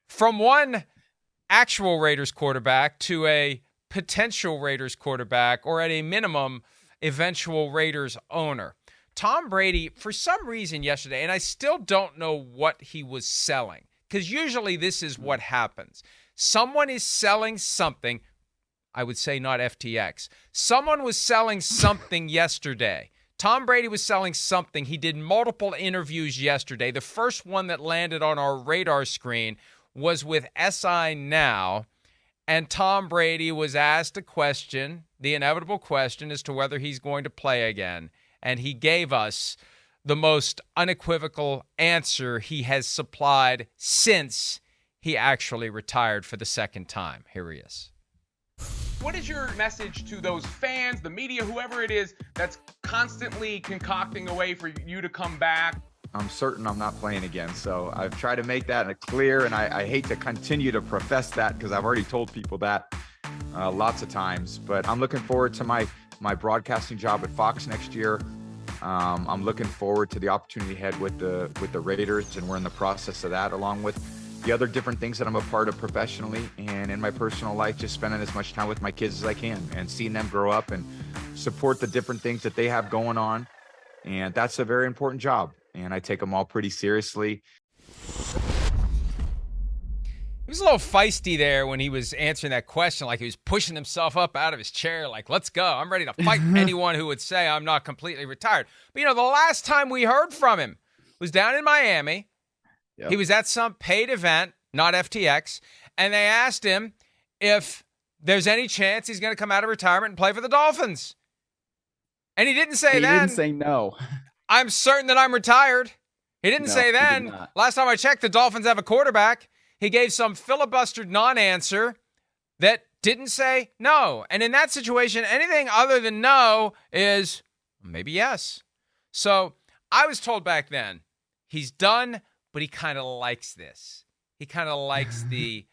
from one actual Raiders quarterback to a potential Raiders quarterback, or at a minimum, eventual Raiders owner. Tom Brady, for some reason yesterday, and I still don't know what he was selling, because usually this is what happens. Someone is selling something. I would say not FTX. Someone was selling something yesterday. Tom Brady was selling something. He did multiple interviews yesterday. The first one that landed on our radar screen was with SI Now, and Tom Brady was asked a question, the inevitable question as to whether he's going to play again, and he gave us the most unequivocal answer he has supplied since he actually retired for the second time. Here he is. What is your message to those fans, the media, whoever it is that's constantly concocting a way for you to come back? I'm certain I'm not playing again, so I've tried to make that clear, and I hate to continue to profess that because I've already told people that lots of times, but I'm looking forward to my broadcasting job at Fox next year. I'm looking forward to the opportunity ahead with the Raiders, and we're in the process of that, along with the other different things that I'm a part of professionally and in my personal life, just spending as much time with my kids as I can and seeing them grow up and support the different things that they have going on. And that's a very important job, and I take them all pretty seriously. He was a little feisty there when he was answering that question, like he was pushing himself up out of his chair, like, let's go. I'm ready to fight anyone who would say I'm not completely retired. But, the last time we heard from him was down in Miami. Yep. He was at some paid event, not FTX, and they asked him if there's any chance he's going to come out of retirement and play for the Dolphins. And he didn't say then. He didn't say no. I'm certain that I'm retired. He didn't say then. Last time I checked, the Dolphins have a quarterback. He gave some filibustered non-answer that didn't say no. And in that situation, anything other than no is maybe yes. So I was told back then, he's done, but he kind of likes this. He kind of likes the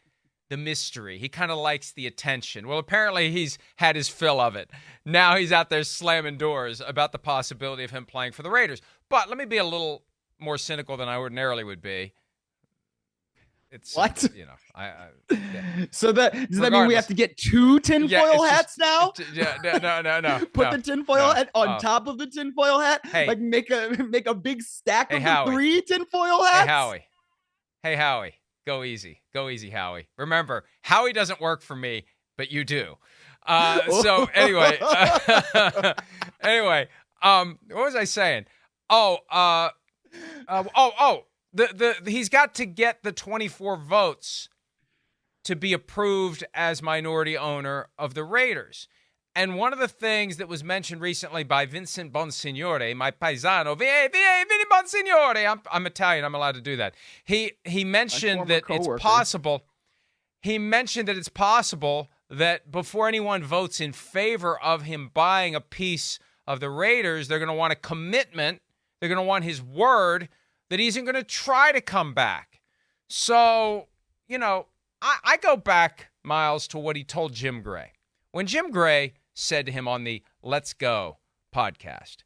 mystery. He kind of likes the attention. Well, apparently he's had his fill of it. Now he's out there slamming doors about the possibility of him playing for the Raiders. But let me be a little more cynical than I ordinarily would be. It's what? Yeah. So does that mean we have to get two tinfoil hats now? No. Put the tinfoil hat on top of the tinfoil hat. Hey, like make a big stack of the three tinfoil hats. Hey Howie, go easy, Howie. Remember, Howie doesn't work for me, but you do. So anyway, what was I saying? He's got to get the 24 votes to be approved as minority owner of the Raiders. And one of the things that was mentioned recently by Vincent Bonsignore, my paisano, Vinny Bonsignore, I'm Italian, I'm allowed to do that. He mentioned that it's possible. He mentioned that it's possible that before anyone votes in favor of him buying a piece of the Raiders, they're going to want a commitment. They're going to want his word that he isn't going to try to come back. So, I go back, Myles, to what he told Jim Gray. When Jim Gray said to him on the Let's Go podcast,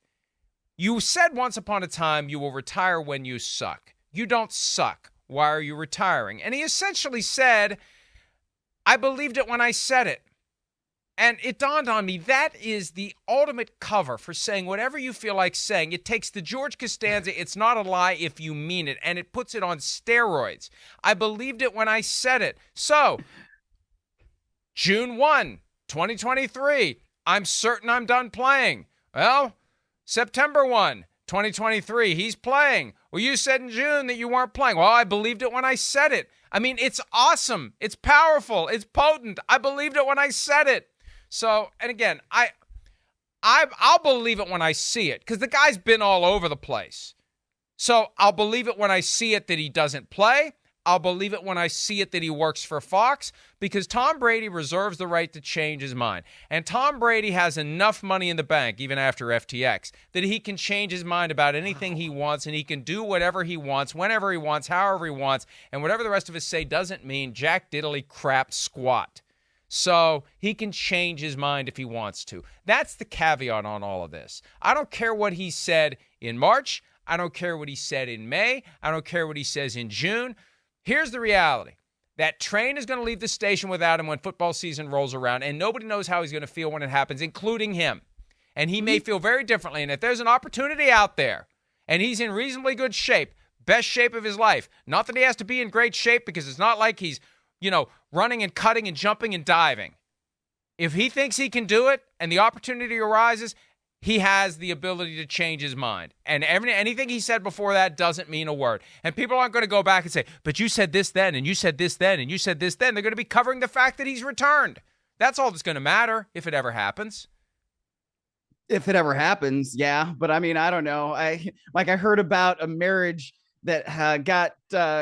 you said once upon a time you will retire when you suck. You don't suck. Why are you retiring? And he essentially said, I believed it when I said it. And it dawned on me, that is the ultimate cover for saying whatever you feel like saying. It takes the George Costanza, it's not a lie if you mean it, and it puts it on steroids. I believed it when I said it. So, June 1, 2023, I'm certain I'm done playing. Well, September 1, 2023, he's playing. Well, you said in June that you weren't playing. Well, I believed it when I said it. I mean, it's awesome. It's powerful. It's potent. I believed it when I said it. So, and again, I'll believe it when I see it because the guy's been all over the place. So I'll believe it when I see it that he doesn't play. I'll believe it when I see it that he works for Fox because Tom Brady reserves the right to change his mind. And Tom Brady has enough money in the bank, even after FTX, that he can change his mind about anything he wants and he can do whatever he wants, whenever he wants, however he wants. And whatever the rest of us say doesn't mean jack diddly crap squat. So he can change his mind if he wants to. That's the caveat on all of this. I don't care what he said in March. I don't care what he said in May. I don't care what he says in June. Here's the reality. That train is going to leave the station without him when football season rolls around, and nobody knows how he's going to feel when it happens, including him. And he may feel very differently. And if there's an opportunity out there, and he's in reasonably good shape, best shape of his life, not that he has to be in great shape because it's not like he's, running and cutting and jumping and diving. If he thinks he can do it and the opportunity arises, he has the ability to change his mind. And anything he said before that doesn't mean a word. And people aren't going to go back and say, but you said this then, and you said this then, and you said this then. They're going to be covering the fact that he's returned. That's all that's going to matter if it ever happens. If it ever happens, yeah. But I mean, I don't know. I heard about a marriage that got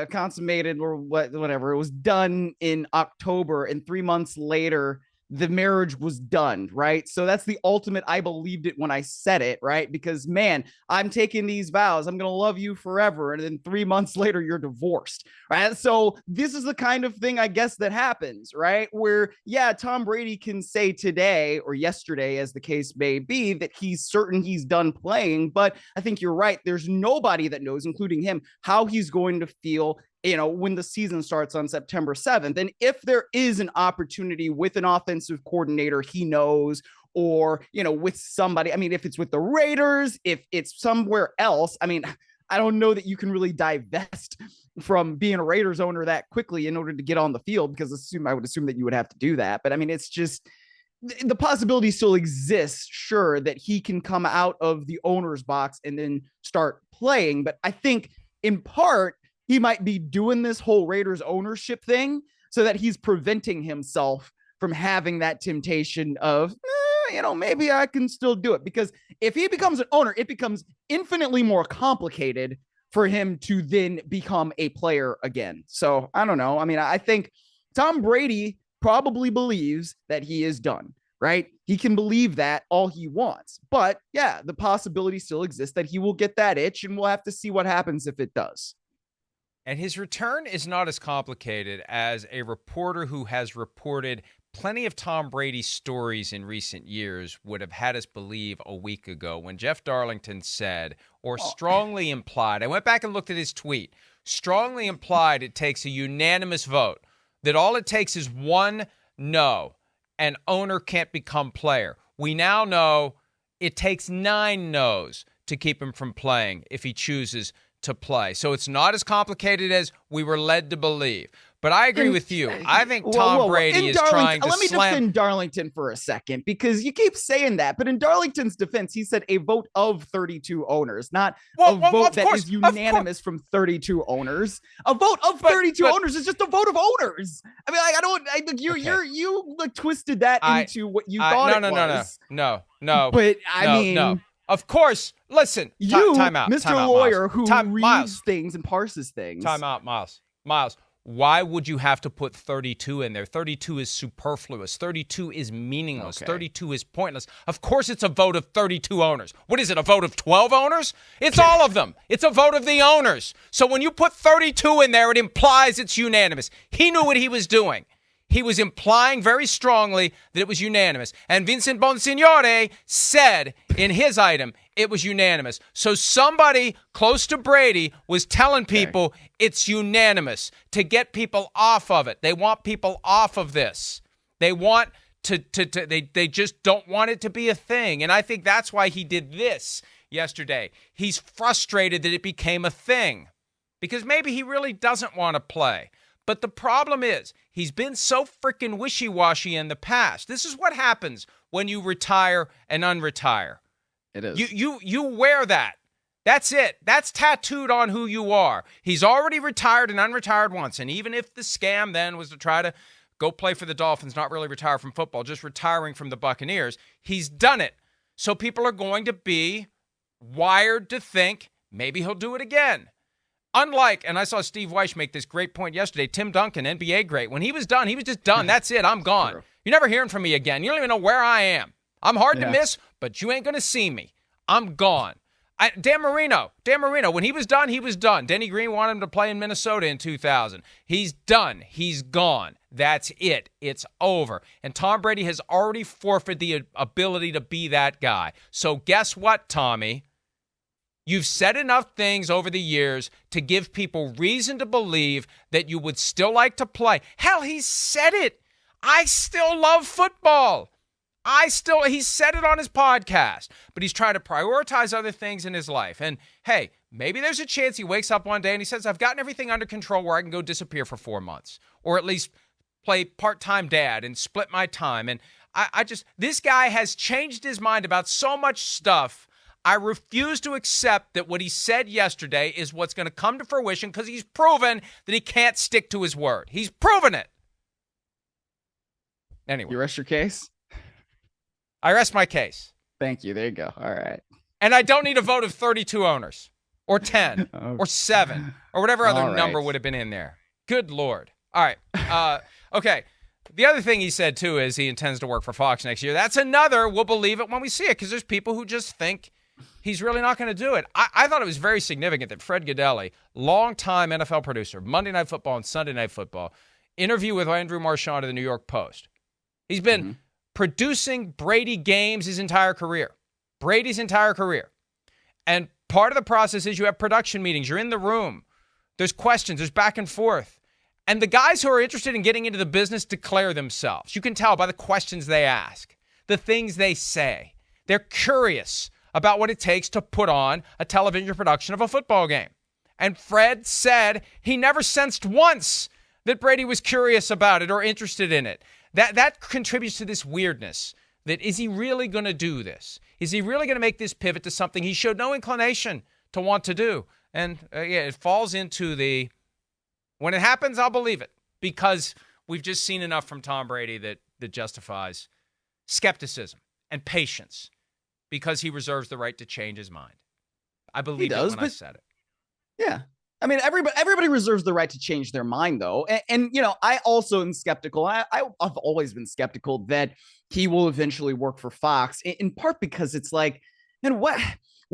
consummated or whatever. It was done in October, and 3 months later, the marriage was done, right? So that's the ultimate, I believed it when I said it, right? Because, man, I'm taking these vows. I'm going to love you forever. And then 3 months later, you're divorced, right? So this is the kind of thing, I guess, that happens, right? Where, yeah, Tom Brady can say today or yesterday, as the case may be, that he's certain he's done playing. But I think you're right. There's nobody that knows, including him, how he's going to feel when the season starts on September 7th. And if there is an opportunity with an offensive coordinator he knows, or, with somebody, I mean, if it's with the Raiders, if it's somewhere else, I mean, I don't know that you can really divest from being a Raiders owner that quickly in order to get on the field, because I would assume that you would have to do that. But I mean, it's just, the possibility still exists, sure, that he can come out of the owner's box and then start playing. But I think in part, he might be doing this whole Raiders ownership thing so that he's preventing himself from having that temptation of, maybe I can still do it. Because if he becomes an owner, it becomes infinitely more complicated for him to then become a player again. So I don't know. I mean, I think Tom Brady probably believes that he is done, right? He can believe that all he wants. But yeah, the possibility still exists that he will get that itch, and we'll have to see what happens if it does. And his return is not as complicated as a reporter who has reported plenty of Tom Brady stories in recent years would have had us believe a week ago, when Jeff Darlington said, or strongly implied, I went back and looked at his tweet, strongly implied it takes a unanimous vote, that all it takes is one no, and owner can't become player. We now know it takes 9 no's to keep him from playing if he chooses to play. So it's not as complicated as we were led to believe. But I agree with you. I think Tom Brady is trying to Let me defend Darlington for a second, because you keep saying that. But in Darlington's defense, he said a vote of 32 owners, not a vote that is unanimous from 32 owners. A vote of 32 owners is just a vote of owners. I mean, you twisted that into what you thought it was. No. But I mean, of course, listen, time out. Mr. Lawyer, who reads things and parses things. Time out, Myles. Why would you have to put 32 in there? 32 is superfluous. 32 is meaningless. Okay. 32 is pointless. Of course it's a vote of 32 owners. What is it, a vote of 12 owners? It's all of them. It's a vote of the owners. So when you put 32 in there, it implies it's unanimous. He knew what he was doing. He was implying very strongly that it was unanimous. And Vincent Bonsignore said in his item it was unanimous. So somebody close to Brady was telling people it's unanimous to get people off of it. They want people off of this. They want they just don't want it to be a thing. And I think that's why he did this yesterday. He's frustrated that it became a thing because maybe he really doesn't want to play. But the problem is, he's been so freaking wishy-washy in the past. This is what happens when you retire and unretire. It is. You wear that. That's it. That's tattooed on who you are. He's already retired and unretired once. And even if the scam then was to try to go play for the Dolphins, not really retire from football, just retiring from the Buccaneers, he's done it. So people are going to be wired to think maybe he'll do it again. Unlike, and I saw Steve Weish make this great point yesterday, Tim Duncan, NBA great. When he was done, he was just done. That's it. I'm gone. True. You're never hearing from me again. You don't even know where I am. I'm hard to miss, but you ain't going to see me. I'm gone. Dan Marino, when he was done, he was done. Denny Green wanted him to play in Minnesota in 2000. He's done. He's gone. That's it. It's over. And Tom Brady has already forfeited the ability to be that guy. So guess what, Tommy? You've said enough things over the years to give people reason to believe that you would still like to play. Hell, he said it. I still love football. He said it on his podcast, but he's trying to prioritize other things in his life. And hey, maybe there's a chance he wakes up one day and he says, I've gotten everything under control where I can go disappear for 4 months, or at least play part-time dad and split my time. And this guy has changed his mind about so much stuff. I refuse to accept that what he said yesterday is what's going to come to fruition, because he's proven that he can't stick to his word. He's proven it. Anyway. You rest your case? I rest my case. Thank you. There you go. All right. And I don't need a vote of 32 owners or 10 or 7 or whatever other number would have been in there. Good Lord. All right. Okay. The other thing he said, too, is he intends to work for Fox next year. That's another, we'll believe it when we see it, because there's people who just think he's really not going to do it. I thought it was very significant that Fred Godelli, longtime NFL producer, Monday Night Football and Sunday Night Football, interview with Andrew Marchand of the New York Post. He's been producing Brady games his entire career. Brady's entire career. And part of the process is you have production meetings. You're in the room. There's questions. There's back and forth. And the guys who are interested in getting into the business declare themselves. You can tell by the questions they ask, the things they say. They're curious about what it takes to put on a television production of a football game. And Fred said he never sensed once that Brady was curious about it or interested in it. That contributes to this weirdness. That is he really going to do this? Is he really going to make this pivot to something he showed no inclination to want to do? And it falls into the, when it happens, I'll believe it, because we've just seen enough from Tom Brady that justifies skepticism and patience, because he reserves the right to change his mind. I believe it when I said it. Yeah. I mean, everybody reserves the right to change their mind, though. And you know, I also am skeptical. I've always been skeptical that he will eventually work for Fox, in part because it's like, and what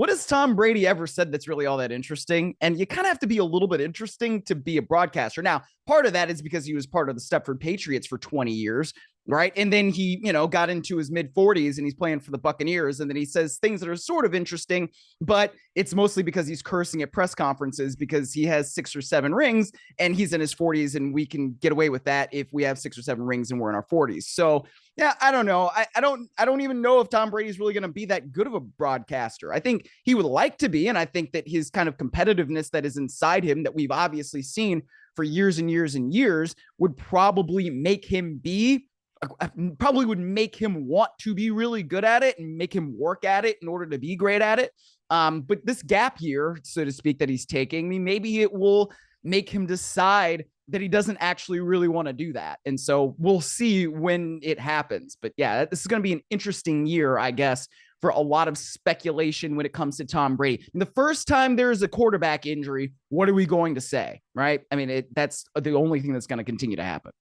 has Tom Brady ever said that's really all that interesting? And you kind of have to be a little bit interesting to be a broadcaster. Now, part of that is because he was part of the Stepford Patriots for 20 years, right? And then he, got into his mid 40s and he's playing for the Buccaneers. And then he says things that are sort of interesting, but it's mostly because he's cursing at press conferences because he has 6 or 7 rings and he's in his 40s, and we can get away with that if we have 6 or 7 rings and we're in our 40s. So yeah, I don't know. I don't even know if Tom Brady's really going to be that good of a broadcaster. I think he would like to be. And I think that his kind of competitiveness that is inside him that we've obviously seen for years and years and years would probably make him want to be really good at it and make him work at it in order to be great at it. But this gap year, so to speak, that he's taking, maybe it will make him decide that he doesn't actually really want to do that. And so we'll see when it happens. But yeah, this is going to be an interesting year, I guess, for a lot of speculation when it comes to Tom Brady. And the first time there is a quarterback injury, what are we going to say, right? I mean, that's the only thing that's going to continue to happen.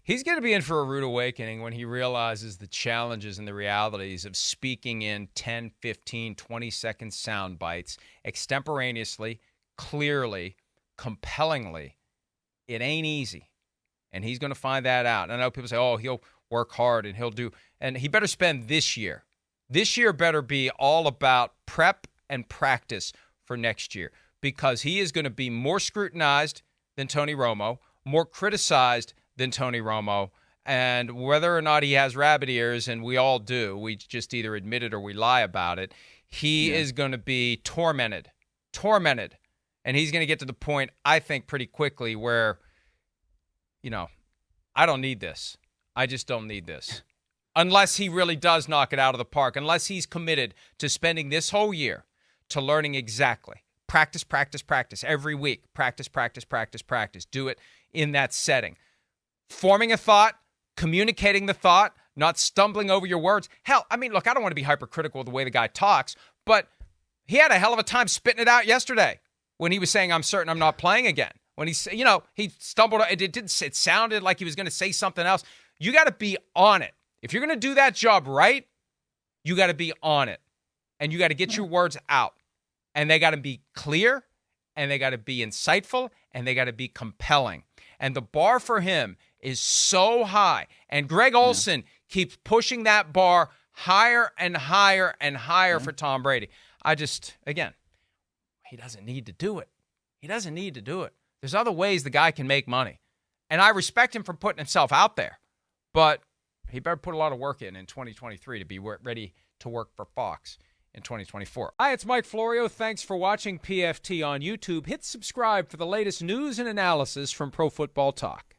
He's going to be in for a rude awakening when he realizes the challenges and the realities of speaking in 10, 15, 20-second sound bites extemporaneously, clearly, compellingly. It ain't easy. And he's going to find that out. And I know people say, oh, he'll work hard and he better spend this year. This year better be all about prep and practice for next year, because he is going to be more scrutinized than Tony Romo, more criticized than Tony Romo, and whether or not he has rabbit ears, and we all do, we just either admit it or we lie about it, he is going to be tormented. And he's going to get to the point, I think, pretty quickly where, I don't need this. I just don't need this. Unless he really does knock it out of the park, unless he's committed to spending this whole year to learning exactly. Practice every week. Practice. Do it in that setting. Forming a thought, communicating the thought, not stumbling over your words. Hell, I mean, look, I don't want to be hypercritical of the way the guy talks, but he had a hell of a time spitting it out yesterday when he was saying, I'm certain I'm not playing again. When he stumbled, it sounded like he was going to say something else. You got to be on it. If you're going to do that job right, you got to be on it. And you got to get your words out. And they got to be clear, and they got to be insightful, and they got to be compelling. And the bar for him is so high. And Greg Olson keeps pushing that bar higher and higher and higher for Tom Brady. Again, he doesn't need to do it. He doesn't need to do it. There's other ways the guy can make money. And I respect him for putting himself out there. But he better put a lot of work in 2023 to be ready to work for Fox in 2024. Hi, it's Mike Florio. Thanks for watching PFT on YouTube. Hit subscribe for the latest news and analysis from Pro Football Talk.